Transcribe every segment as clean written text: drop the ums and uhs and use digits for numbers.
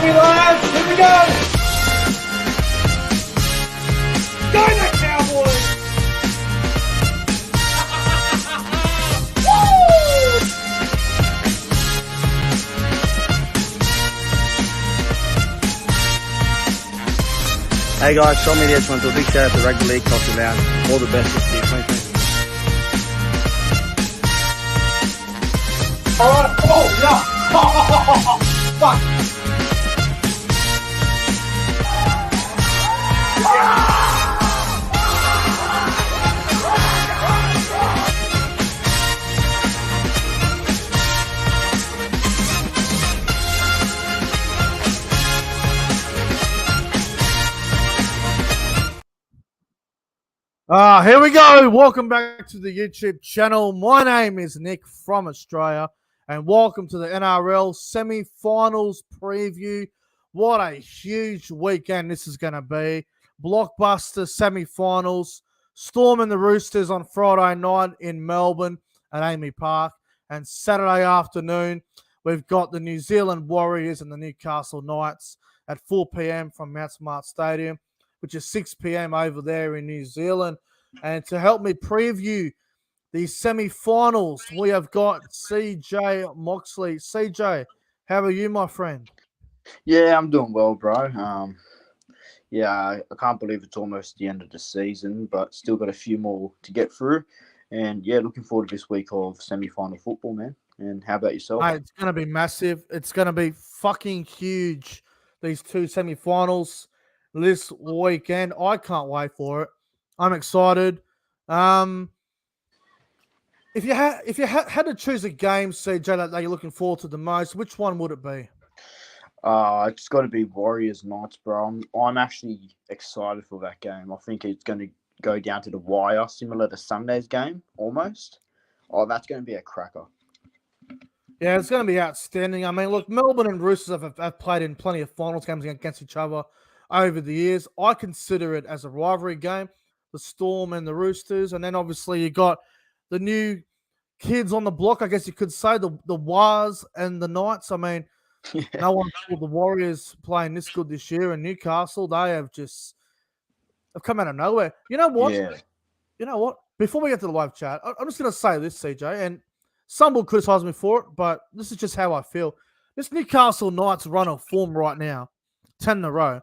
me, lads. Here we go. Go the Cowboys. Hey guys, Sean Media just want to do a big shout out to Rugby League Coffee Lounge. All the best this year, 2020. Alright, oh yeah. Fuck. Here we go. Welcome back to the YouTube channel. My name is Nick from Australia, and welcome to the NRL semi-finals preview. What a huge weekend this is going to be. Blockbuster semi-finals. Storm and the Roosters on Friday night in Melbourne at Amy Park. And Saturday afternoon, we've got the New Zealand Warriors and the Newcastle Knights at 4 p.m. from Mount Smart Stadium, which is 6 p.m. over there in New Zealand. And to help me preview the semi-finals, we have got CJ Moxley. CJ, how are you, my friend? Yeah, I'm doing well, bro. I can't believe it's almost the end of the season, but still got a few more to get through. And yeah, looking forward to this week of semi-final football, man. And how about yourself? Hey, it's going to be massive. It's going to be fucking huge, these two semi-finals this weekend. I can't wait for it. I'm excited. If you had to choose a game, CJ, that you're looking forward to the most, which one would it be? It's got to be Warriors Knights, bro. I'm actually excited for that game. I think it's going to go down to the wire, similar to Sunday's game, almost. Oh, that's going to be a cracker. Yeah, it's going to be outstanding. I mean, look, Melbourne and Roosters have played in plenty of finals games against each other over the years. I consider it as a rivalry game, the Storm and the Roosters. And then obviously you got the new kids on the block, I guess you could say, the Wars and the Knights. I mean, no one saw the Warriors playing this good this year. And Newcastle, they have come out of nowhere. You know what? Yeah. You know what? Before we get to the live chat, I'm just going to say this, CJ, and some will criticize me for it, but this is just how I feel. This Newcastle Knights run of form right now, 10 in a row.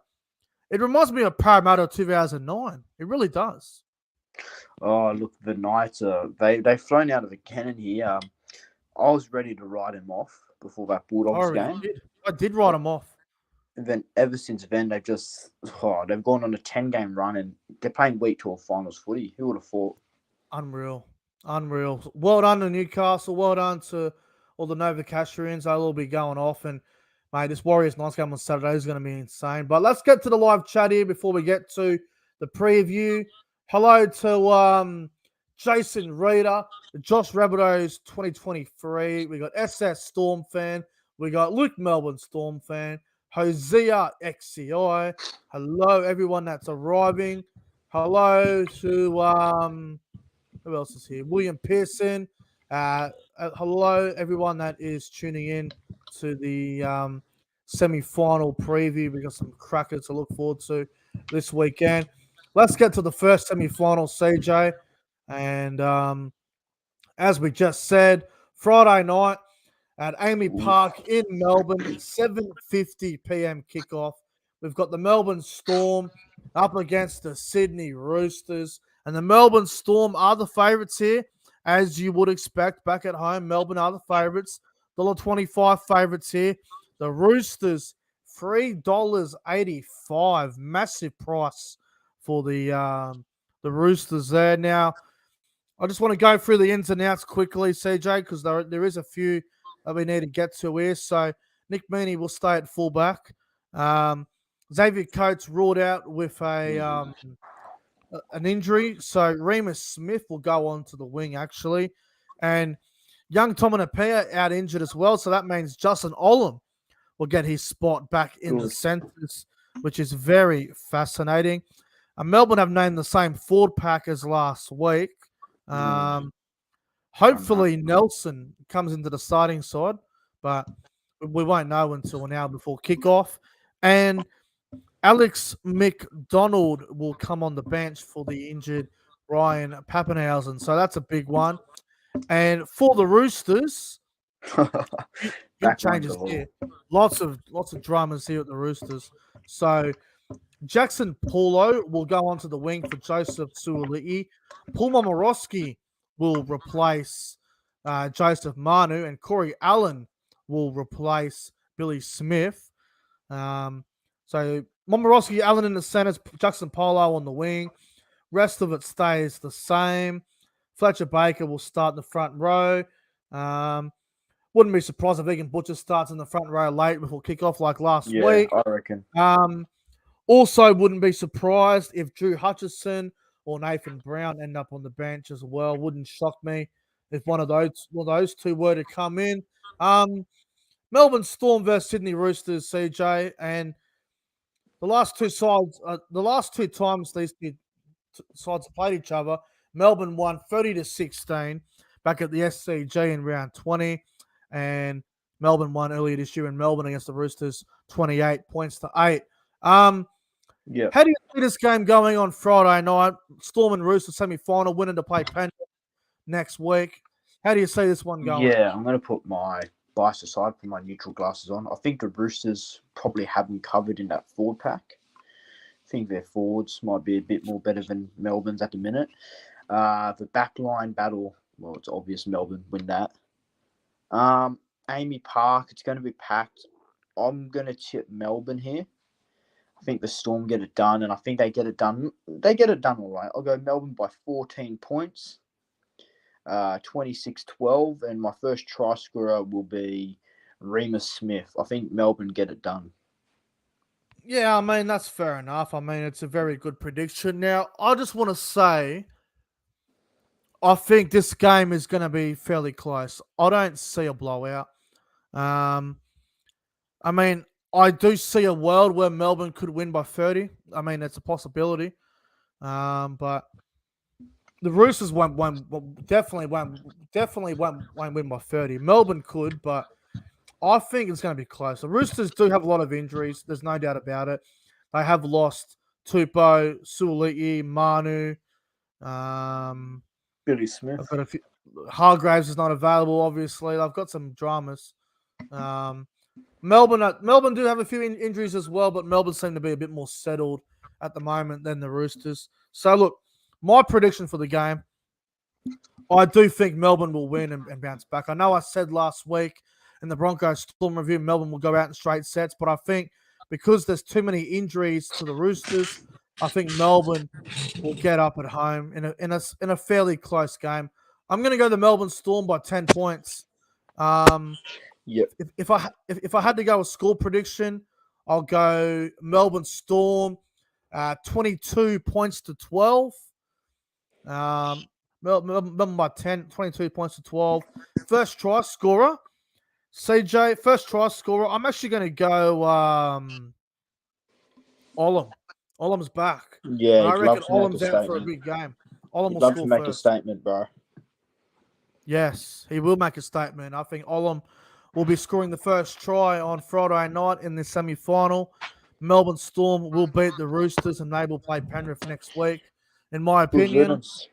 It reminds me of Parramatta 2009. It really does. Oh, look, the Knights, they've flown out of the cannon here. I was ready to write him off before that Bulldogs game. I did write him off. And then ever since then, they've gone on a 10-game run, and they're playing week 12 finals footy. Who would have thought? Unreal. Well done to Newcastle. Well done to all the Novocastrians. They'll all be going off. And, mate, this Warriors Knights game on Saturday is going to be insane. But let's get to the live chat here before we get to the preview. Hello to Jason Reader, Josh Rabbitohs 2023. We got SS Storm fan. We got Luke Melbourne Storm fan. Hosea XCI. Hello, everyone that's arriving. Hello to who else is here? William Pearson. Hello, everyone that is tuning in to the semi-final preview. We got some crackers to look forward to this weekend. Let's get to the first semi-final, CJ. And as we just said, Friday night at Amy Park in Melbourne, 7:50 p.m. kickoff. We've got the Melbourne Storm up against the Sydney Roosters. And the Melbourne Storm are the favourites here, as you would expect back at home. Melbourne are the favourites. $1.25 favourites here. The Roosters, $3.85. Massive price for the Roosters there. Now, I just want to go through the ins and outs quickly, CJ, because there is a few that we need to get to here. So Nick Meaney will stay at fullback. Xavier Coates ruled out with an injury, so Remus Smith will go on to the wing, actually. And young Tomanapea out injured as well, so that means Justin Olam will get his spot back in the centres, which is very fascinating. Melbourne have named the same forward pack as last week. Hopefully Nelson comes into the starting side, but we won't know until an hour before kickoff. And Alex McDonald will come on the bench for the injured Ryan Pappenhausen. So that's a big one. And for the Roosters, big Back line changes galore. here. Lots of dramas here at the Roosters. So Jackson Paulo will go onto the wing for Joseph Suoli'i. Paul Momorowski will replace Joseph Manu, and Corey Allen will replace Billy Smith. So Momorowski, Allen in the centers, Jackson Paulo on the wing. Rest of it stays the same. Fletcher Baker will start in the front row. Wouldn't be surprised if Egan Butcher starts in the front row late before kickoff like last Yeah, week. I reckon. Also, wouldn't be surprised if Drew Hutchison or Nathan Brown end up on the bench as well. Wouldn't shock me if one of those two were to come in. Melbourne Storm versus Sydney Roosters, CJ, and the last two times these two sides played each other, Melbourne won 30-16 back at the SCG in round 20, and Melbourne won earlier this year in Melbourne against the Roosters, 28-8. Yeah. How do you see this game going on Friday night? Storm and Roosters semi-final, winning to play Penrith next week. How do you see this one going? Yeah, I'm going to put my bias aside, put my neutral glasses on. I think the Roosters probably have them covered in that forward pack. I think their forwards might be a bit more better than Melbourne's at the minute. The backline battle, well, it's obvious Melbourne win that. Amy Park, it's going to be packed. I'm going to tip Melbourne here. I think the Storm get it done, and I think they get it done. They get it done all right. I'll go Melbourne by 14 points, 26-12, and my first try scorer will be Remus Smith. I think Melbourne get it done. Yeah, I mean, that's fair enough. I mean, it's a very good prediction. Now, I just want to say, I think this game is going to be fairly close. I don't see a blowout. I mean, I do see a world where Melbourne could win by 30. I mean, it's a possibility. But the Roosters definitely won't win by 30. Melbourne could, but I think it's going to be close. The Roosters do have a lot of injuries. There's no doubt about it. They have lost Tupou, Suoli'i, Manu. Billy Smith. I've got a few. Hargraves is not available. Obviously, I've got some dramas. Melbourne do have a few injuries as well, but Melbourne seem to be a bit more settled at the moment than the Roosters. So look, my prediction for the game, I do think Melbourne will win and bounce back. I know I said last week in the Broncos Storm review, Melbourne will go out in straight sets, but I think because there's too many injuries to the Roosters, I think Melbourne will get up at home in a fairly close game. I'm going to go the Melbourne Storm by 10 points. Yep. If I had to go a score prediction, I'll go Melbourne Storm, 22 points to 12. Melbourne by 10, 22 points to 12. First try scorer, CJ. First try scorer. I'm actually going to go Olam. Olam's back. Yeah, And I he'd reckon love to make a Olam's out for a statement. big game. Olam He'd will love score to make a first. statement, bro. Yes, he will make a statement. I think Olam will be scoring the first try on Friday night in the semi-final. Melbourne Storm will beat the Roosters and they will play Penrith next week, in my Good opinion. riddance.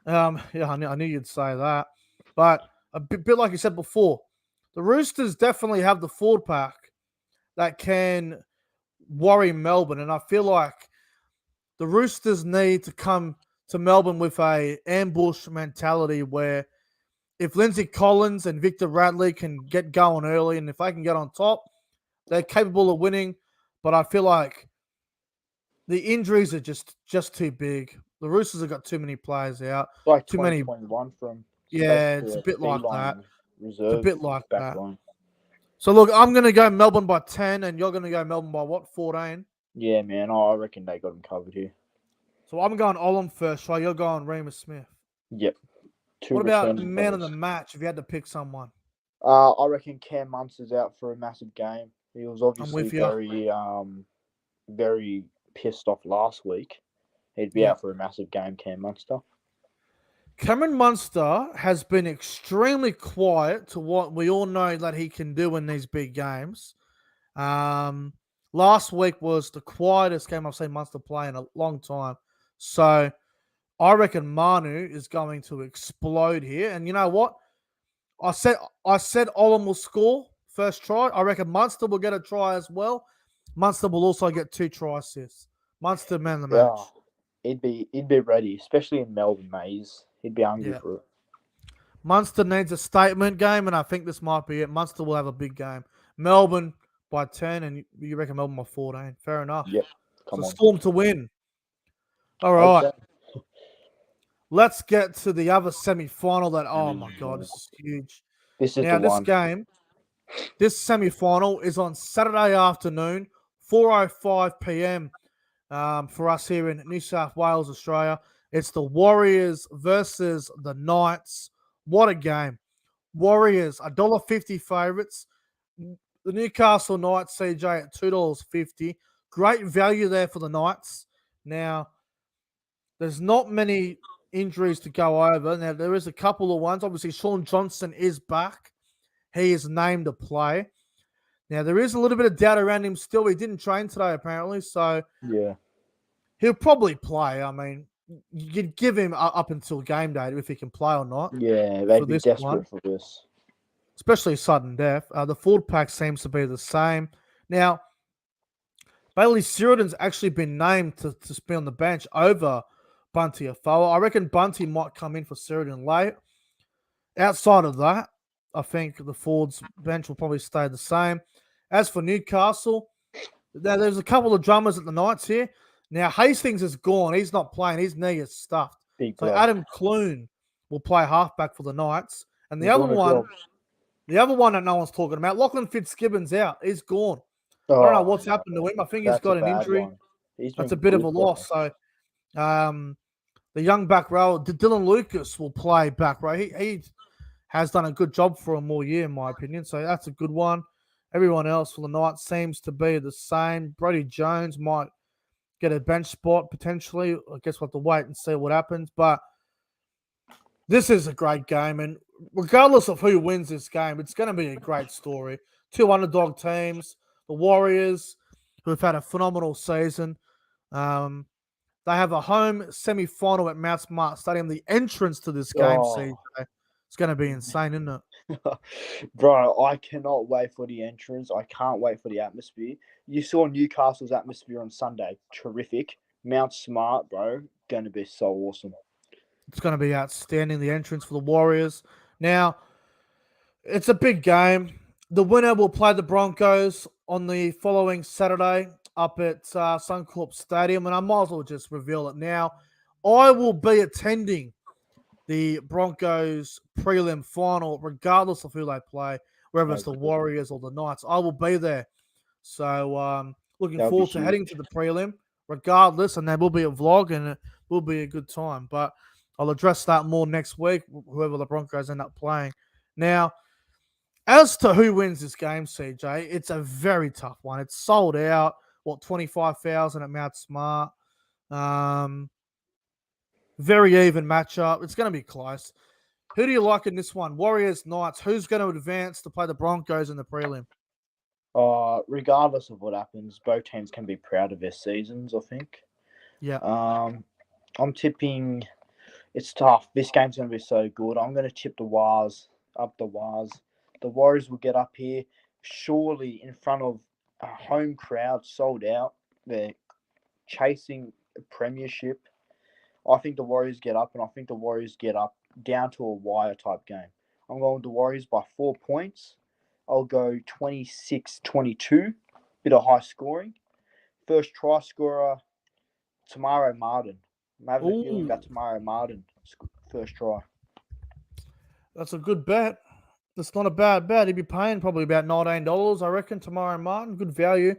Yeah, I knew you'd say that. But a bit like you said before, the Roosters definitely have the forward pack that can worry Melbourne. And I feel like the Roosters need to come to Melbourne with a ambush mentality where if Lindsay Collins and Victor Radley can get going early and if they can get on top, they're capable of winning. But I feel like the injuries are just too big. The Roosters have got too many players out. Like Too many. 2021 from Yeah, it's a bit like that. Reserve It's a bit like back that. line. So, look, I'm going to go Melbourne by 10, and you're going to go Melbourne by what, 14? Yeah, man. I reckon they got him covered here. So, I'm going Olam first, while you're going Remus Smith. Yep. What about man of the match if you had to pick someone? I reckon Cam Munster's out for a massive game. He was obviously with you. very pissed off last week. He'd be Yeah. out for a massive game, Cam Munster. Cameron Munster has been extremely quiet to what we all know that he can do in these big games. Um, Last week was the quietest game I've seen Munster play in a long time. So I reckon Manu is going to explode here. And you know what? I said Olam will score first try. I reckon Munster will get a try as well. Munster will also get 2 try assists. Munster man of the Yeah, match. he'd be ready, especially in Melbourne, mate. He'd be hungry Yeah. for it. Munster needs a statement game, and I think this might be it. Munster will have a big game. Melbourne by 10, and you reckon Melbourne by 14. Fair enough. Yep. So Come on. Storm to win. All Hope right. so. Let's get to the other semi-final that, oh my God, this is huge. This is Now, the one. this semi-final is on Saturday afternoon, 4:05 p.m. For us here in New South Wales, Australia. It's the Warriors versus the Knights. What a game. Warriors, $1.50 favourites. The Newcastle Knights, CJ, at $2.50. Great value there for the Knights. Now, there's not many injuries to go over. Now, there is a couple of ones. Obviously, Sean Johnson is back. He is named to play. Now, there is a little bit of doubt around him still. He didn't train today, apparently, so Yeah. he'll probably play. I mean, you'd give him up until game day if he can play or not Yeah, for they'd be this one, desperate for this. especially sudden death. The forward pack seems to be the same. Now, Bailey Siridan's actually been named to be on the bench over Bunty Afoa. I reckon Bunty might come in for Siridan late. Outside of that, I think the forwards bench will probably stay the same. As for Newcastle, there's a couple of drummers at the Knights here. Now, Hastings is gone. He's not playing. His knee is stuffed. Big So blow. Adam Clune will play halfback for the Knights. And He's doing a job. the other one that no one's talking about, Lachlan Fitzgibbon's out. He's gone. Oh, I don't know what's happened to him. I think he's that's got a an bad injury. one. He's That's a been bit of a good, bro. loss. So the young back row, Dylan Lucas will play back row. He has done a good job for him all year, in my opinion. So that's a good one. Everyone else for the Knights seems to be the same. Brody Jones might get a bench spot potentially. I guess we'll have to wait and see what happens. But this is a great game. And regardless of who wins this game, it's going to be a great story. 2 underdog teams. The Warriors, who have had a phenomenal season. They have a home semi-final at Mount Smart Stadium. The entrance to this game, CJ, it's going to be insane, isn't it? Bro, I cannot wait for the entrance. I can't wait for the atmosphere. You saw Newcastle's atmosphere on Sunday. Terrific. Mount Smart, bro. Going to be so awesome. It's going to be outstanding, the entrance for the Warriors. Now, it's a big game. The winner will play the Broncos on the following Saturday up at Suncorp Stadium, and I might as well just reveal it now. I will be attending the Broncos prelim final, regardless of who they play, whether it's the Warriors or the Knights. I will be there. So looking That'll be forward to huge. heading to the prelim, regardless, and there will be a vlog, and it will be a good time. But I'll address that more next week, whoever the Broncos end up playing. Now, as to who wins this game, CJ, it's a very tough one. It's sold out. 25,000 at Mount Smart. Very even matchup. It's going to be close. Who do you like in this one? Warriors, Knights. Who's going to advance to play the Broncos in the prelim? Regardless of what happens, both teams can be proud of their seasons, I think. Yeah. I'm tipping. It's tough. This game's going to be so good. I'm going to tip the Wars up the Wars. The Warriors will get up here, surely in front of a home crowd, sold out. They're chasing a premiership. I think the Warriors get up, and I think the Warriors get up down to a wire type game. I'm going with the Warriors by 4 points. I'll go 26-22. Bit of high scoring. First try scorer, Tamaro Martin. I'm having a feeling about Tamaro Martin. First try. That's a good bet. That's not a bad bet. He'd be paying probably about $19, I reckon, Tamaro Martin. Good value.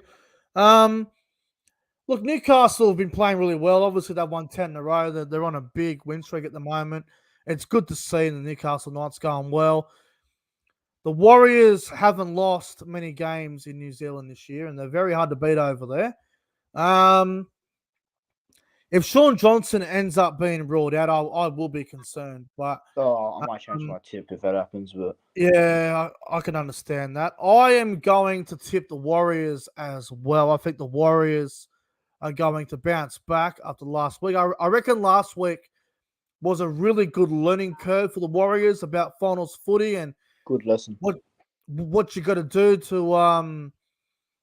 Look, Newcastle have been playing really well. Obviously, they've won 10 in a row. They're on a big win streak at the moment. It's good to see the Newcastle Knights going well. The Warriors haven't lost many games in New Zealand this year, and they're very hard to beat over there. If Sean Johnson ends up being ruled out, I will be concerned. But I might change um, my tip if that happens, but yeah, I can understand that. I am going to tip the Warriors as well. I think the Warriors are going to bounce back after last week. I reckon last week was a really good learning curve for the Warriors about finals footy and good lesson. what you got to do to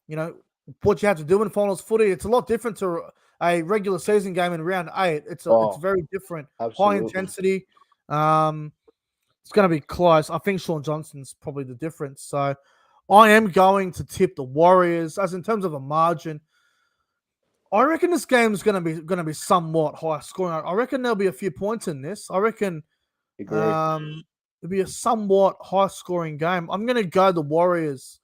you know what you have to do in finals footy. It's a lot different to a regular season game in round 8. It's very different, high Absolutely. intensity. It's going to be close. I think Sean Johnson's probably the difference. So I am going to tip the Warriors. As in terms of a margin, I reckon this game is going to be somewhat high scoring. I reckon there'll be a few points in this. I reckon Agree. it'll be a somewhat high scoring game. I'm going to go the Warriors.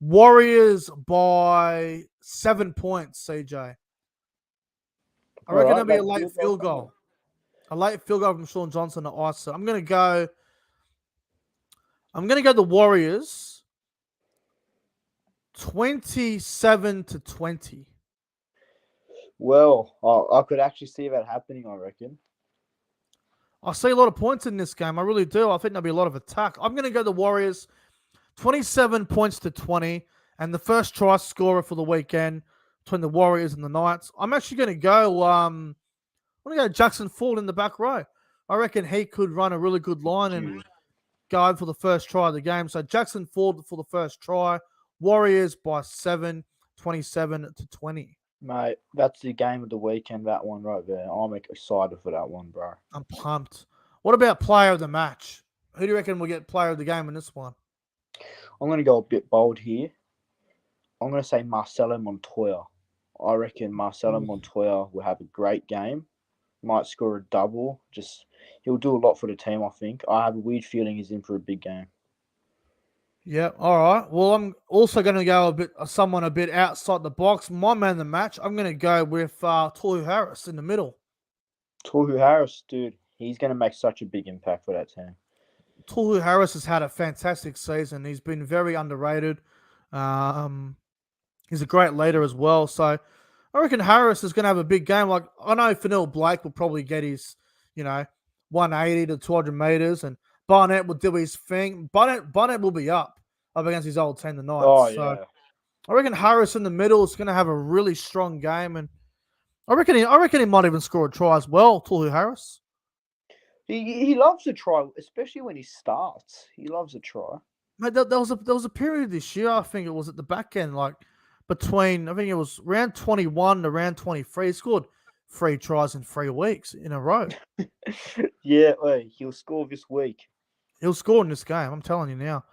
Warriors by 7 points, CJ. I reckon there'll be a late field goal. A late field goal from Sean Johnson to ice it. I'm going to go the Warriors 27-20. Well, I could actually see that happening, I reckon. I see a lot of points in this game. I really do. I think there'll be a lot of attack. I'm going to go the Warriors 27 points to 20. And the first try scorer for the weekend between the Warriors and the Knights. I'm actually going to go I'm going to go Jackson Ford in the back row. I reckon he could run a really good line and go for the first try of the game. So Jackson Ford for the first try. Warriors by 7, 27-20. Mate, that's the game of the weekend, that one right there. I'm excited for that one, bro. I'm pumped. What about player of the match? Who do you reckon will get player of the game in this one? I'm going to go a bit bold here. I'm going to say Marcelo Montoya. I reckon Marcelo Montoya will have a great game. Might score a double. He'll do a lot for the team, I think. I have a weird feeling he's in for a big game. Yeah, all right. Well, I'm also going to go someone a bit outside the box. My man of the match, I'm going to go with Tohu Harris in the middle. Tohu Harris, dude, he's going to make such a big impact for that team. Tohu Harris has had a fantastic season. He's been very underrated. He's a great leader as well. So I reckon Harris is going to have a big game. Like, I know Fennell Blake will probably get his, 180 to 200 meters, and Barnett will do his thing. Barnett will be up against his old team tonight. Oh, so yeah. I reckon Harris in the middle is going to have a really strong game, and I reckon he might even score a try as well. Tohu Harris. He loves a try, especially when he starts. He loves a try. Mate, there was a period this year. I think it was at the back end, like between I think it was round 21 to round 23. He scored 3 tries in 3 weeks in a row. Yeah, he'll score this week. He'll score in this game. I'm telling you now.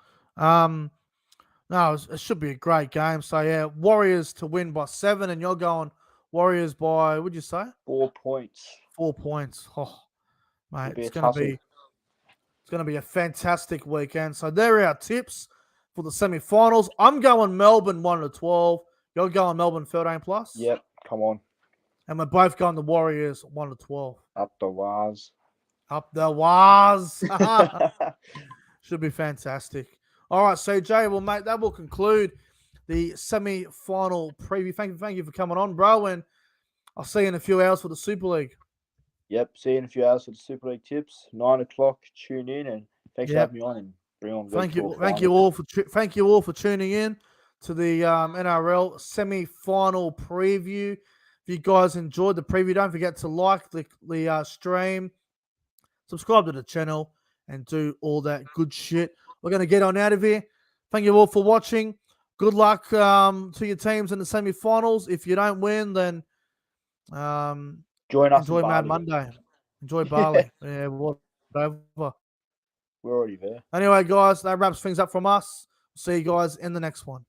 No, it should be a great game. So yeah, Warriors to win by 7, and you're going Warriors by what'd you say? 4 points. 4 points. Oh, mate, it's going to be a fantastic weekend. So there are our tips for the semi-finals. I'm going Melbourne 1-12. You're going Melbourne 13 plus. Yep, come on. And we're both going the Warriors 1-12. Up the wires. Up the wires. Should be fantastic. All right, CJ. Well, mate, that will conclude the semi-final preview. Thank you for coming on, bro. And I'll see you in a few hours for the Super League. Yep, see you in a few hours for the Super League tips. 9 o'clock. Tune in, and thanks for having me on and bring on. Thank you all for tuning in to the NRL semi-final preview. If you guys enjoyed the preview, don't forget to like the stream, subscribe to the channel, and do all that good shit. We're going to get on out of here. Thank you all for watching. Good luck to your teams in the semi-finals. If you don't win, then join us. Enjoy Mad Monday. Enjoy Bali. Yeah, whatever. We're already there. Anyway, guys, that wraps things up from us. See you guys in the next one.